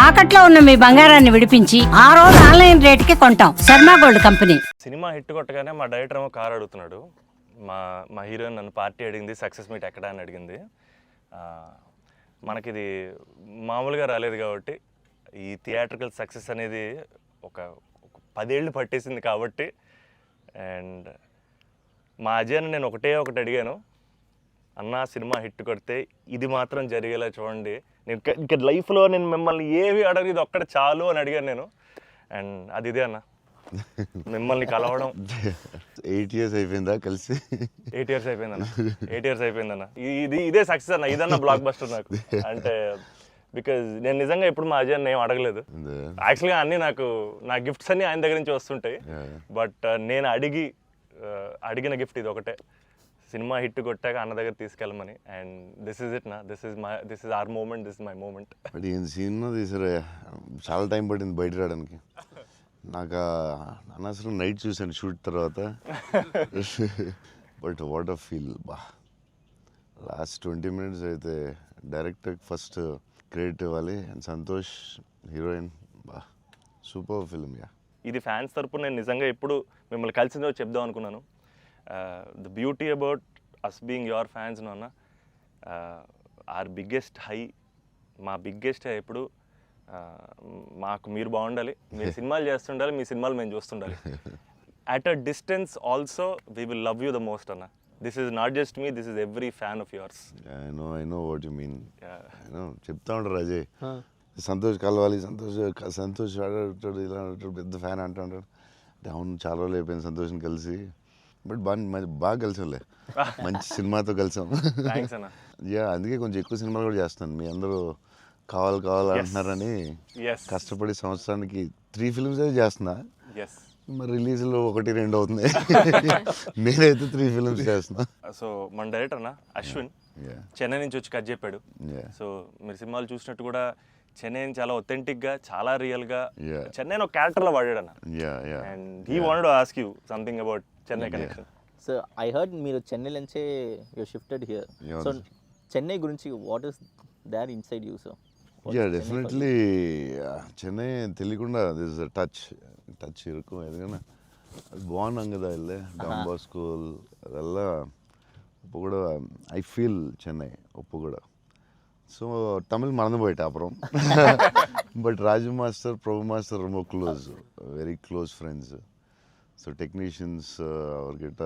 తాకట్లో ఉన్న మీ బంగారాన్ని విడిపించి ఆ రోజు ఆన్లైన్ రేటుకి కొంటాం. Sharma gold company. Cinema hit కొట్టగానే మా డైరెక్టర్ ఏమో కార్ అడుగుతున్నాడు. మా హీరోయిన్ నన్ను పార్టీ అడిగింది, సక్సెస్ మీట్ ఎక్కడ అని అడిగింది. మనకిది మామూలుగా రాలేదు కాబట్టి ఈ థియేట్రికల్ సక్సెస్ అనేది ఒక 10 ఏళ్ళు పట్టేసింది కాబట్టి. అండ్ మా అజయ్ని నేను ఒకటి అడిగాను, అన్న సినిమా హిట్ కొడితే ఇది మాత్రం జరిగేలా చూడండి, నేను ఇంకా లైఫ్లో నేను మిమ్మల్ని ఏవి అడగదు, ఇది ఒక్కటి చాలు అని అడిగాను నేను. అండ్ అది ఇదే అన్న, మిమ్మల్ని కలవడం. 8 years అయిపోయిందా కలిసి? 8 years అయిపోయిందన్న. 8 years అయిపోయిందన్న. ఇదే సక్సెస్ అన్న, ఇదన్న బ్లాక్ బస్టర్ నాకు. అంటే బికాజ్ నేను నిజంగా ఎప్పుడు మా అజయ్ ఏం అడగలేదు. యాక్చువల్గా అన్నీ నా గిఫ్ట్స్ అన్నీ ఆయన దగ్గర నుంచి వస్తుంటాయి. బట్ నేను అడిగిన గిఫ్ట్ ఇది ఒకటే, సినిమా హిట్ కొట్టాక అన్న దగ్గర తీసుకెళ్ళమని. అండ్ దిస్ ఇస్ ఇట్ నా, this is our moment, this is my moment. But ఈయన సినిమా తీసారు, చాలా టైం పట్టింది బయట రావడానికి. నాకు అనవసరం నైట్ చూసాను షూట్ తర్వాత. బట్ వాట్ అ ఫీల్ బా. లాస్ట్ 20 minutes అయితే డైరెక్టర్కి ఫస్ట్ క్రెడిట్ ఇవ్వాలి. అండ్ సంతోష్ హీరోయిన్, బా సూపర్ ఫిల్మ్. యా, ఇది ఫ్యాన్స్ తరపున నేను నిజంగా ఎప్పుడు మిమ్మల్ని కలిసిందో చెప్దాం అనుకున్నాను. The beauty about us being your fans అన్న, ఆర్ బిగ్గెస్ట్ హై, మా బిగ్గెస్ట్ హై ఎప్పుడు మాకు మీరు బాగుండాలి, మీరు సినిమాలు చేస్తుండాలి, మీ సినిమాలు మేము చూస్తుండాలి. At a distance also we will love you the most అన్న. This is not just me, this is every fan of yours. I know what you mean. చెప్తా ఉంటారు అజయ్, సంతోష్ కలవాలి, సంతోష్ ఆడాడు, ఇలా పెద్ద ఫ్యాన్ అంటాడు. అంటే అవును, చాలా రోజులు అయిపోయింది సంతోష్ని కలిసి. బట్ బాగా కలిసాంలే, మంచి సినిమాతో కలిసాం. యా, అందుకే కొంచెం ఎక్కువ సినిమాలు కూడా చేస్తాను. మీ అందరూ కావాలి అంటున్నారని కష్టపడి సంవత్సరానికి 3 films అయితే చేస్తున్నా. మరి రిలీజ్లో 1-2 అవుతుంది. నేనైతే 3 films చేస్తున్నా. సో మన డైరెక్టర్ అన్న అశ్విన్ చెన్నై నుంచి వచ్చి కట్ చెప్పాడు. సో మీరు సినిమాలు చూసినట్టు కూడా చెన్నైని చాలా ఒథెంటిక్గా, చాలా రియల్గా చెన్నైని ఒక క్యారెక్టర్లో వాడాడు అన్న. And he wanted to ask you something about Chennai connection. So I heard మీరు చెన్నై నుంచే you shifted here. So Chennai గురించి what is there inside you? So yeah, definitely Chennai తెలియకుండా దిస్ టచ్ இருக்கும். ఎందుకన్నా అది బాగున్నాం కదా, వెళ్ళే డాన్ బాస్కో ಅದೆಲ್ಲ இப்போ கூட ஐ ஃபீல் சென்னை இப்போ கூட. ஸோ தமிழ் மறந்து போயிட்டேன் அப்புறம். But Raju master, Prabhu master ரொம்ப close, very close friends. So technicians அவர்கிட்ட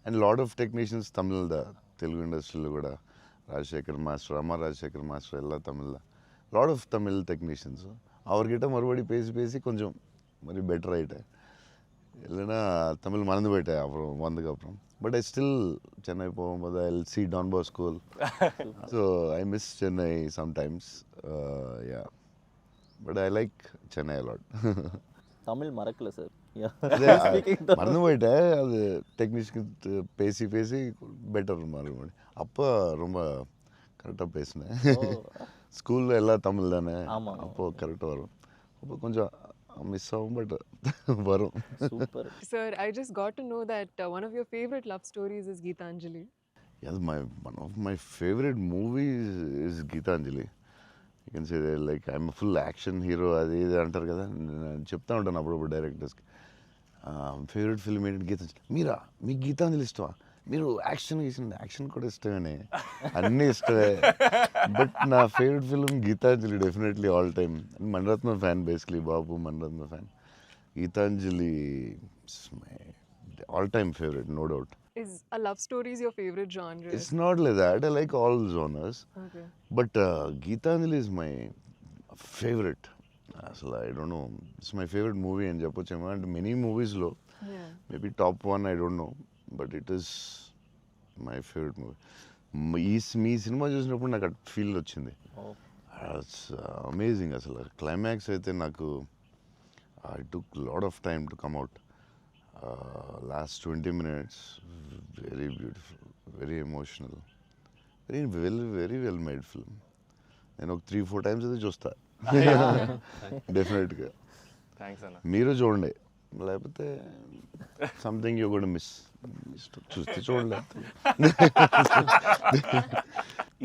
and lot of technicians Tamil Telugu ఇండస్ట్రీలో కూడా, ராஜசேகர் மாஸ்டர், அம்மா ராஜசேகர் மாஸ்டர் எல்லாம் தமிழில், லாட் ஆஃப் தமிழ் டெக்னீஷியன்ஸ். அவர்கிட்ட மறுபடி பேசி கொஞ்சம் மாதிரி பெட்டர் ஆகிட்டேன். இல்லைன்னா தமிழ் மறந்து போயிட்டேன் அப்புறம் வந்ததுக்கப்புறம். பட் ஐ ஸ்டில் சென்னை போகும்போது I will see Don Bosco. So I miss Chennai sometimes. Yeah, but I like Chennai a lot. Tamil மறக்கல சார், மறந்து போயிட்டேன். அது டெக்னீஷியன் பேசி பெட்டர் மறுபடி. அப்போ ரொம்ப கரெக்டாக பேசினேன். ஸ்கூலில் எல்லாம் தமிழ் தானே, அப்போது கரெக்டாக வரும். அப்போ கொஞ்சம் மிஸ் ஆகும், பட் வரும். Super. Sir, I just got to know that one of your favorite love stories is Geetanjali. Yes, one of my favorite movies is Geetanjali. You can say that, like, I'm a full action hero. అది ఇది అంటారు కదా, నేను చెప్తా ఉంటాను అప్పుడప్పుడు డైరెక్టర్స్కి. Favourite film ఏంటి? గీతాంజలి. మీకు గీతాంజలి ఇష్టమా? మీరు యాక్షన్ కూడా ఇష్టమేనే, అన్నీ ఇష్టమే. బట్ నా favourite film Geetanjali, definitely all time. Mani Ratnam fan, basically బాబు Mani Ratnam fan. Geetanjali my all time favourite, no doubt. Is a love story your favorite genre? It's not like that. I like all genres. Okay. But Geetanjali is my favorite. So I don't know. It's my favorite movie in Japochema. And many movies low. Yeah. Maybe top 1, I don't know. But it is my favorite movie. Me cinema చూసినప్పుడు నాకు at feel వచ్చింది. It's amazing. అసలు climax అయితే నాకు I took lot of time to come out. Last 20 minutes, very beautiful, very emotional, very well made film. నేను ఒక 3-4 times అయితే చూస్తా డెఫినెట్గా. థ్యాంక్స్ అన్న. మీరు చూడండి, లేకపోతే సంథింగ్ యూ కూడా మిస్ చూస్తే చూడలేదు.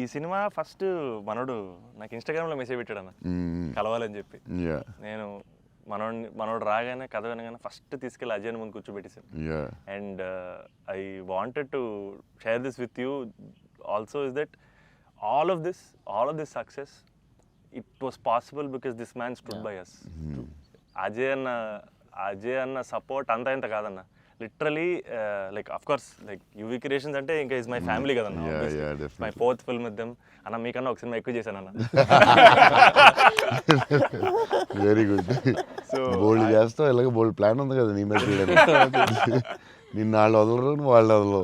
ఈ సినిమా ఫస్ట్ మనోడు నాకు ఇన్స్టాగ్రామ్లో మెసేజ్ పెట్టాడు అన్న కలవాలని చెప్పి. నేను మనోడు రాగానే కథ వినగానే ఫస్ట్ తీసుకెళ్ళి అజయ్ ముందు కూర్చోబెట్టేసాను. And I wanted to share this with you also is that all of this success, it was possible because this man stood by us. Ajay అన్న సపోర్ట్ అంతా ఇంత కాదన్న, literally like of course like UV creations అంటే ఇంకా is my family కదన్న, my 4th film with them అన్న. మీకన్నా ఒక సినిమా ఎక్కువ చేశాను అన్న. Very good. సో బోల్డ్ చేస్తావు, ఇలాగ బోల్డ్ ప్లాన్ ఉంది కదా నీ మీద నిన్ను వాళ్ళు వదలరు, వాళ్ళు వదలరు.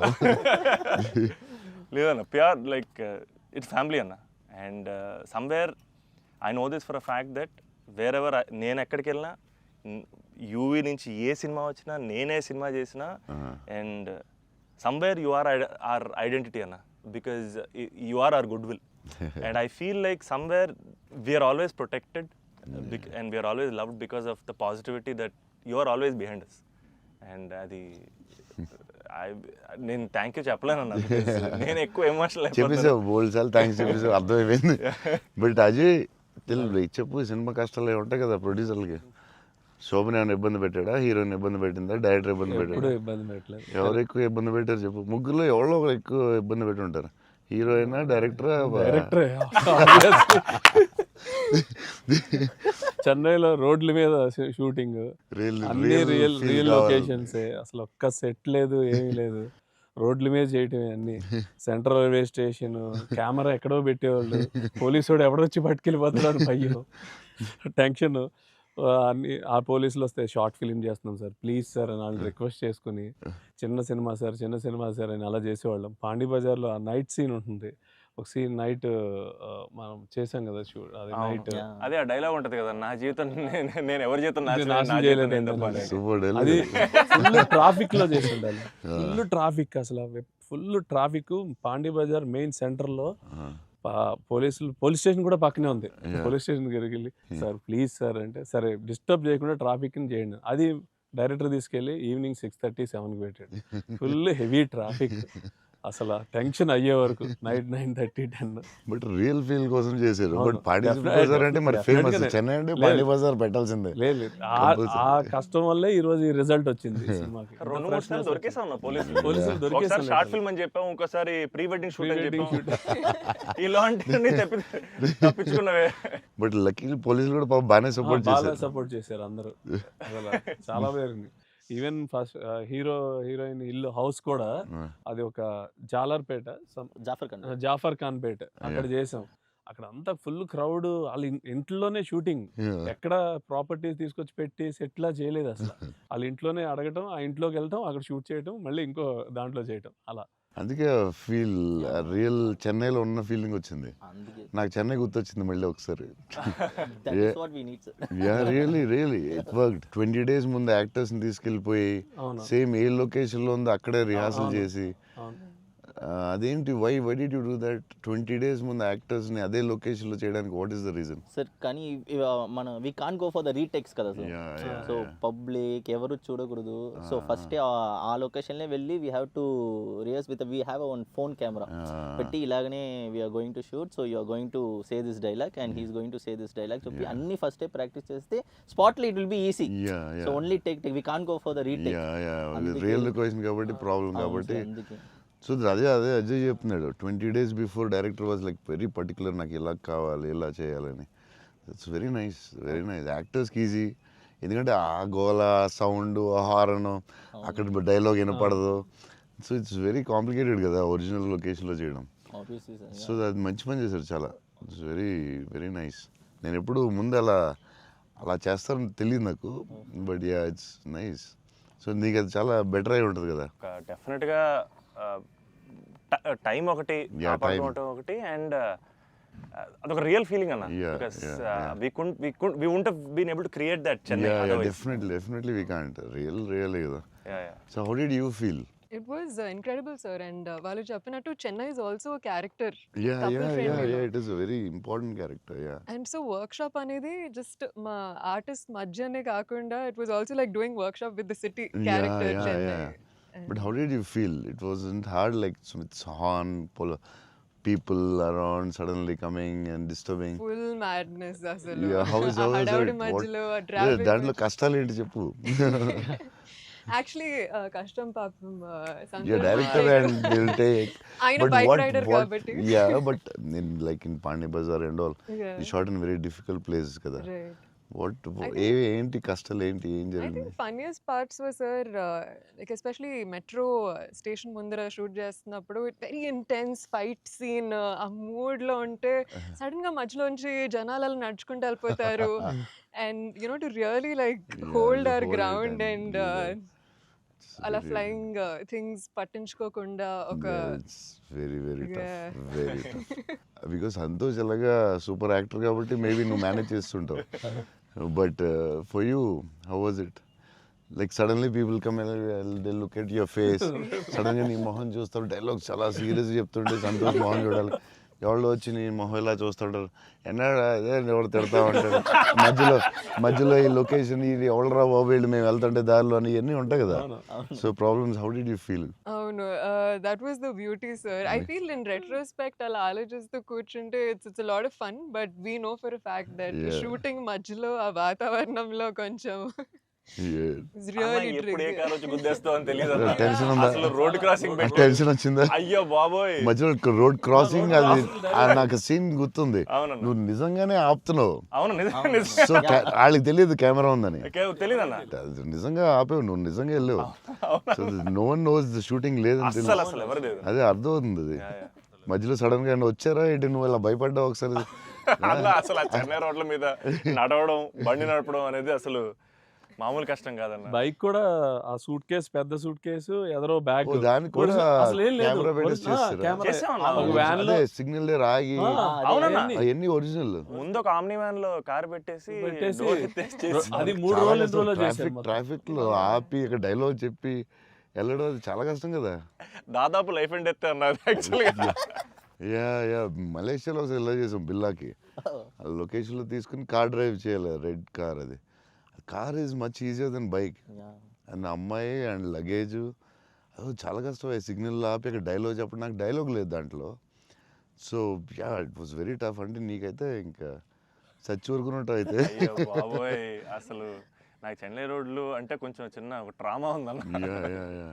లేదన్న, ప్యూర్ లైక్ ఇట్స్ ఫ్యామిలీ అన్న. And somewhere I know this for a fact that wear ever నేను ఎక్కడికి వెళ్ళినా యూవీ నుంచి ఏ సినిమా వచ్చినా నేనే సినిమా చేసినా and somewhere you are our identity అన్న, because you are our good will. And I feel like somewhere we're always protected and we're always loved because of the positivity that you are always behind us. And అది నేను thank you చెప్పలేను అన్న, నేను ఎక్కువ emotional చెప్పేసావు బోల్డ్ సార్లు thanks చెప్పేసావు, అర్థమైపోయింది. But Ajay చెప్పు, cinema కష్టాలు ఏమి ఉంటాయి కదా ప్రొడ్యూసర్లకి. శోభన్ ఏమైనా ఇబ్బంది పెట్టాడా, హీరోయిన్ ఇబ్బంది పెట్టిందా, డైరెక్టర్ ఇబ్బంది పెట్టాడా? ఎవరు ఎక్కువ ఇబ్బంది పెట్టారు చెప్పు? ముగ్గురులో ఎవరో ఒకరు ఎక్కువ ఇబ్బంది పెట్టి ఉంటారు, హీరోయినా డైరెక్టరా? చెన్నైలో రోడ్ల మీద షూటింగ్, అన్ని రియల్ లొకేషన్సే, అసలు ఒక్క సెట్ లేదు, ఏమీ లేదు, రోడ్ల మీద చేయటమే అన్ని. సెంట్రల్ రైల్వే స్టేషన్, కెమెరా ఎక్కడో పెట్టేవాళ్ళు, పోలీసు వాడు ఎవడొచ్చి పట్టుకెళ్ళిపోతున్నాడు, భయం, టెన్షన్. అన్ని ఆ పోలీసులు వస్తే షార్ట్ ఫిలిం చేస్తున్నాం సార్ ప్లీజ్ సార్ అని వాళ్ళు రిక్వెస్ట్ చేసుకుని చిన్న సినిమా సార్ అని అలా చేసేవాళ్ళం. పాండీ బజార్లో ఆ నైట్ సీన్ ఉంటుంది, ఒక సీన్ నైట్ మనం చేసాం కదా షూట్, అది నైట్, అదే ఆ డైలాగ్ ఉంటుంది కదా, నా జీవితం నేను ఎవరి జీవితం నాశనం చేయలేదు, అది ఫుల్ ట్రాఫిక్ లో చేసి ఉండాలి. ఫుల్ ట్రాఫిక్, అసలు full traffic. Pondy Bazaar main centre లో పోలీస్ స్టేషన్ కూడా పక్కనే ఉంది. పోలీస్ స్టేషన్ దగ్గరికి వెళ్ళి సార్ ప్లీజ్ సార్ అంటే, సరే డిస్టర్బ్ చేయకుండా ట్రాఫిక్ ని చేయండి. అది డైరెక్టర్ తీసుకెళ్ళి ఈవినింగ్ 6:30, 7కి పెట్టాడు. ఫుల్ హెవీ ట్రాఫిక్, అసలు టెన్షన్ అయ్యే వరకు నైట్ 9:30, 10. బట్ రియల్ ఫీల్ కోసం చేశారు. బట్ పాండీ బజార్ అంటే మరి ఫేమస్, చెన్నై అంటే పాండీ బజార్ పెట్టాల్సిందే. లేదు, ఆ కష్టం వల్లే ఈ రోజు ఈ రిజల్ట్ వచ్చింది సినిమాకి. 2-3 సార్లు దొరికేసాం అన్న పోలీసులు దొరికేసాం. షార్ట్ ఫిల్మ్ అని చెప్పాము, ఇంకోసారి ప్రీ వెడ్డింగ్ షూట్ అని చెప్పాము, ఇలాంటివన్నీ తప్పించుకున్నవే. బట్ లక్కీ పోలీసులు కూడా బాగానే సపోర్ట్ చేశారు అందరూ, అసలు చాలా బాగుంది. ఈవెన్ ఫస్ట్ హీరోయిన్ ఇల్లు హౌస్ కూడా అది ఒక జాలర్పేట, జాఫర్ ఖాన్ పేట, అక్కడ చేసాం. అక్కడ అంతా ఫుల్ క్రౌడ్, వాళ్ళ ఇంట్లోనే షూటింగ్, ఎక్కడ ప్రాపర్టీస్ తీసుకొచ్చి పెట్టి సెట్లా చేయలేదు అసలు. వాళ్ళ ఇంట్లోనే అడగటం, ఆ ఇంట్లోకి వెళ్ళటం, అక్కడ షూట్ చేయటం, మళ్ళీ ఇంకో దాంట్లో చేయటం, అలా. అందుకే ఫీల్ రియల్ చెన్నైలో ఉన్న ఫీలింగ్ వచ్చింది నాకు. చెన్నై గుర్తొచ్చింది మళ్ళీ ఒకసారి. Really it worked. 20 days ముందు యాక్టర్స్ ని తీసుకెళ్ళిపోయి సేమ్ ఏ లొకేషన్ లో ఉందో అక్కడే రిహార్సల్ చేసి, అదేంటి why did you do that? 20 days ముందు యాక్టర్స్ ని అదే లొకేషన్ లో చేయడానికి what is the reason? Sir కానీ మన we can't go for the retakes కదా సార్. సో పబ్లిక్ ఎవరు చూడకూడదు. సో ఫస్ట్ ఆ లొకేషన్ లో వెళ్ళి we have to rehearse with we have one phone camera పెట్టి ఇలాగనే we're going to shoot, so you're going to say this dialogue and he's going to say this dialogue చెప్పి అన్ని first practice చేస్తే spot లో it will be easy. So only take we can't go for the retake. Real location కాబట్టి problem కాబట్టి. So అదే అజయ్ చెప్తున్నాడు 20 days before director was like very particular, నాకు ఇలా కావాలి ఇలా చేయాలని. ఇట్స్ వెరీ నైస్ యాక్టర్స్కి ఈజీ, ఎందుకంటే ఆ గోల సౌండ్ హారన్ అక్కడ డైలాగ్ వినపడదు. సో ఇట్స్ వెరీ కాంప్లికేటెడ్ కదా ఒరిజినల్ లొకేషన్లో చేయడం. సో అది మంచి పని చేశారు చాలా. It's very nice. నేను ఎప్పుడు ముందు అలా చేస్తారని తెలియదు నాకు, but yeah it's nice. So నీకు అది చాలా బెటర్ అయి ఉంటుంది కదా. డెఫినెట్గా టైం ఒకటి ఒకటి అండ్ అదొక రియల్ ఫీలింగ్ అన్న. Because we wouldn't have been able to create that Chennai otherwise. Definitely we can't. Real కదా. So how did you feel? It was incredible, sir. And వాళ్ళు చెప్పినట్టు Chennai is also a character. Yeah, Couple yeah, friendly yeah, లో. yeah. It is a very important character. Yeah. And so workshop అనేది just మా artist మధ్యనే కాకుండా it was also like doing workshop with the city character Yeah, Chennai. yeah. But how did you feel? It wasn't hard, like with horn, people around suddenly coming and disturbing. Full madness అసలు. Yeah, how is ఆ it? హడావుడి What? మధ్యలో ఆ Yeah, traffic దాంట్లో కష్టాలు ఏంటి చెప్పు. Actually కష్టం పాపం Yeah, director and they'll take. ఆయన But బైక్ what? రైడర్ కాబట్టి. Yeah, but in like in Pani Bazaar and all, Yeah. you shot in very difficult places కదా. Right. What? I ఏంటి కష్టాలు ఏంటి ఏం I జరిగింది? think funniest parts were, sir, like especially metro station ముందర shoot చేస్తున్నప్పుడు very intense fight scene ఆ mood లో ఉంటే సడన్ గా మధ్యలోంచి జనాలు అలా నడుచుకుంటూ వెళ్ళిపోతారు and you know to really like Yeah, hold to our hold it ground and and do that. It's అలా very- ఫ్లయింగ్ థింగ్స్ పట్టించుకోకుండా ఒక Yeah, it's very very Yeah. tough, very tough. Because Santosh ఎలాగా సూపర్ యాక్టర్ కాబట్టి maybe నువ్వు manage చేస్తుంటావు. But for you how was it? Like suddenly people come they look at your face, సడన్గా నీ మొహం చూస్తారు, డైలాగ్ చాలా సీరియస్ చెప్తుంటే సంతోష్ మొహం చూడాలి, ఎవరు వచ్చి నీ మొహం ఇలా చూస్తుంటారు, ఎన్నాడా అదే ఎవరు తిడతా ఉంటారు, మధ్యలో ఈ లొకేషన్ ఇది ఎవడరా బాబు వీళ్ళు మేము వెళ్తుంటే దారిలో అని ఇవన్నీ ఉంటాయి కదా. So problems, how did you feel? అవును that was the beauty sir. I feel in retrospect అలా ఆలోచిస్తూ కూర్చుంటే it's lot of fun but we know for fact that Yeah. Shooting మధ్యలో ఆ వాతావరణంలో కొంచెం it's అన్న, really ఎప్పుడు ఏ tricky. కారు వచ్చి గుద్దేస్తావు అని తెలియదు టెన్షన్ ఉందా? అసలు రోడ్ క్రాసింగ్ పెట్టి టెన్షన్ వచ్చిందా? అయ్యో బాబోయ్. మధ్యలో రోడ్ క్రాసింగ్ అది నాకు సీన్ గుర్తుంది. అవునన్న. నువ్వు నిజంగానే ఆపుతున్నావు. అవును సో వాళ్ళకి తెలియదు కెమెరా ఉందని. తెలియదన్న అది నిజంగా ఆపేవు, నువ్వు నిజంగా వెళ్ళావు. So no one knows the shooting లేదని అసలు తెలియదు. అసలు ఎవరు లేదు. అదే అర్థమవుతుంది అది. మధ్యలో సడన్ గా వచ్చారా ఏంటి, నువ్వు ఇలా భయపడ్డావు ఒకసారి? అలా అసలు ఆ చెన్నై రోడ్ల మీద నడవడం, బండి నడపడం అనేది అసలు మామూలు కష్టం కాదన్న. బైక్ కూడా ఆ సూట్ కేసు, పెద్ద సూట్ కేసు, ఎదరో బ్యాగ్, ఓ, దానికి కూడా అసలు ఏం లేదు. కెమెరా పెట్టేసి చేస్తారా? చేసామన్నా. ఒక వ్యాన్ లో అదే సిగ్నల్ దగ్గర ఆగి అవునన్నా. అవన్నీ ఒరిజినల్. ముందు ఒక ఆమ్ని వ్యాన్ లో కార్ పెట్టేసి పెట్టేసి door ఎత్తేసి చేసి అది 3 రోజులు 2 రోజులు చేశారు. ట్రాఫిక్ లో ఆపి ఒక డైలాగ్ చెప్పి వెళ్ళడం అది చాలా కష్టం కదా. దాదాపు లైఫ్ అండ్ డెత్ అన్నారు యాక్చువల్గా. యా మలేషియాలో ఒకసారి ఇలా చేసాం బిల్లాకి. ఆ లొకేషన్లో తీసుకుని కార్ డ్రైవ్ చేయాలి, రెడ్ కార్. అది car is much easier than bike. And అమ్మాయి అండ్ లగేజ్ అది చాలా కష్టం. సిగ్నల్ ఆపి అక్కడ డైలాగ్ చెప్పడం, నాకు డైలాగ్ లేదు దాంట్లో. So yeah it was very tough. అంటే నీకైతే ఇంకా చచ్చి ఊరుకున్నట్టు అయితే. అయ్యో బాబోయ్, అసలు నాకు చెన్నై రోడ్లు అంటే కొంచెం చిన్న ఒక ట్రామా ఉందన్న. యా